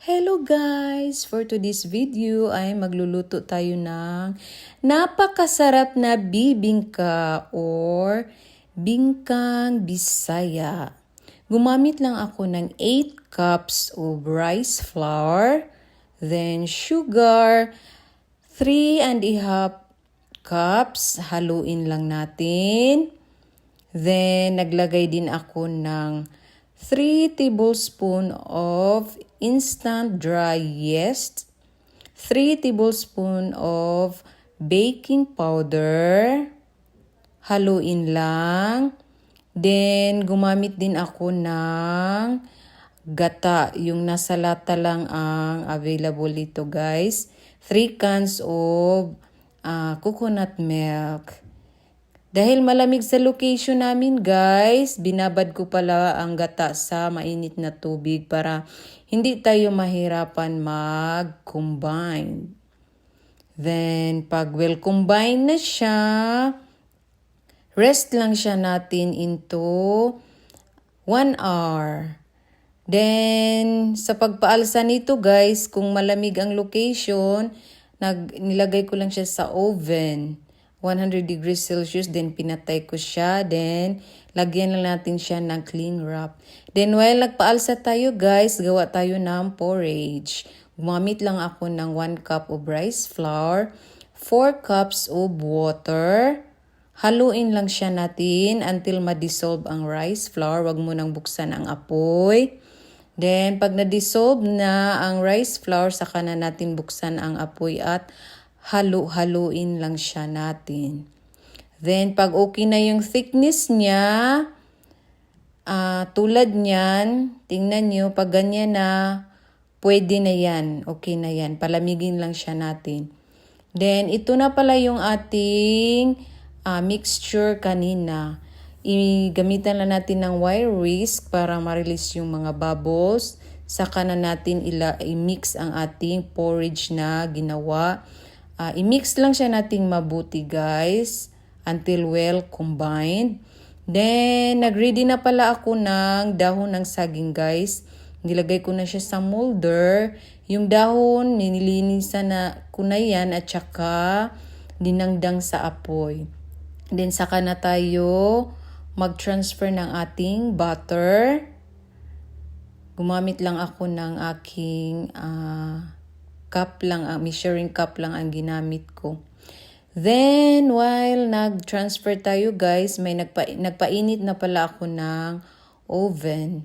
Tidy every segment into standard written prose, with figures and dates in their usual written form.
Hello guys! For today's video ay magluluto tayo ng napakasarap na bibingka or bingkang Bisaya. Gumamit lang ako ng 8 cups of rice flour, then sugar, 3½ cups, haluin lang natin. Then naglagay din ako ng 3 tablespoons of instant dry yeast, 3 tablespoons of baking powder, haluin lang. Then gumamit din ako ng gata, yung nasa lata lang ang available dito guys. 3 cans of coconut milk. Dahil malamig sa location namin guys, binabad ko pala ang gata sa mainit na tubig para hindi tayo mahirapan mag-combine. Then pag well combine na siya, rest lang siya natin into 1 hour. Then sa pagpaalsa nito guys, kung malamig ang location, nilagay ko lang siya sa oven. 100 degrees Celsius, then pinatay ko siya, then lagyan lang natin siya ng cling wrap. Then while nagpaalsa tayo guys, gawa tayo ng porridge. Gumamit lang ako ng 1 cup of rice flour, 4 cups of water. Haluin lang siya natin until ma-dissolve ang rice flour. Wag mo nang buksan ang apoy. Then pag na-dissolve na ang rice flour, saka na natin buksan ang apoy at haluin lang siya natin. Then, pag okay na yung thickness niya, tulad niyan, tingnan nyo, pag ganyan na, pwede na yan. Okay na yan. Palamigin lang siya natin. Then, ito na pala yung ating mixture kanina. Gamitan lang natin ng wire whisk para ma-release yung mga bubbles. Saka na natin i-mix ang ating porridge na ginawa. I-mix lang siya nating mabuti guys until well combined. Then, nag-ready na pala ako ng dahon ng saging guys. Nilagay ko na siya sa molder. Yung dahon, nililinisan na ko na yan at saka dinangdang sa apoy. Then, saka na tayo mag-transfer ng ating butter. Gumamit lang ako ng aking cup lang, measuring cup lang ang ginamit ko. Then, while nag-transfer tayo guys, may nagpainit na pala ako ng oven.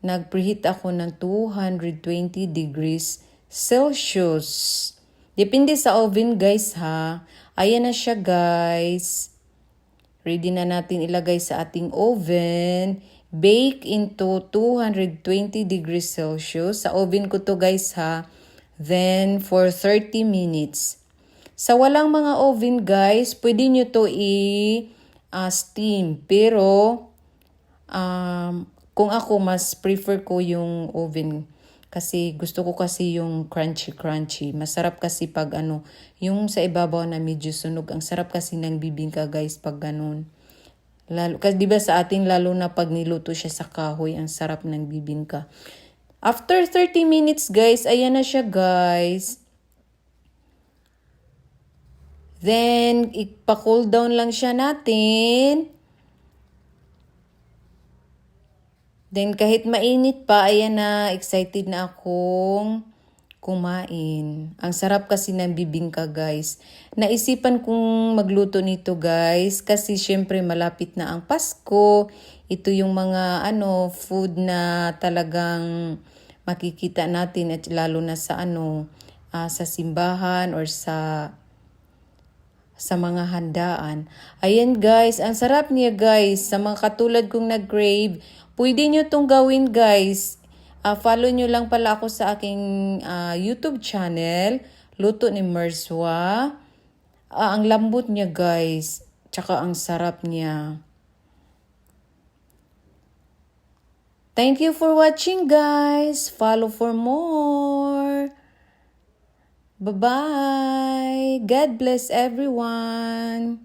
Nag-preheat ako ng 220 degrees Celsius. Depende sa oven guys ha. Ayan na siya guys. Ready na natin ilagay sa ating oven. Bake into 220 degrees Celsius. Sa oven ko to guys ha. Then, for 30 minutes. Sa walang mga oven, guys, pwede nyo to i-steam. Pero, kung ako, mas prefer ko yung oven. Kasi gusto ko kasi yung crunchy-crunchy. Masarap kasi pag yung sa ibabaw na medyo sunog. Ang sarap kasi ng bibingka, guys, pag ganun. Kasi diba sa atin, lalo na pag niluto siya sa kahoy, ang sarap ng bibingka. After 30 minutes, guys, ayan na siya, guys. Then, ipa-cool down lang siya natin. Then, kahit mainit pa, ayan na, excited na akong kumain. Ang sarap kasi ng bibingka, guys. Naisipan kong magluto nito, guys, kasi syempre malapit na ang Pasko. Ito yung mga food na talagang makikita natin at lalo na sa sa simbahan or sa mga handaan. Ayan guys, ang sarap niya guys. Sa mga katulad kong nag-crave, pwede nyo tong gawin guys. Follow nyo lang pala ako sa aking YouTube channel, Luto ni Merzwa. Ang lambot niya guys, tsaka ang sarap niya. Thank you for watching guys. Follow for more. Bye-bye. God bless everyone.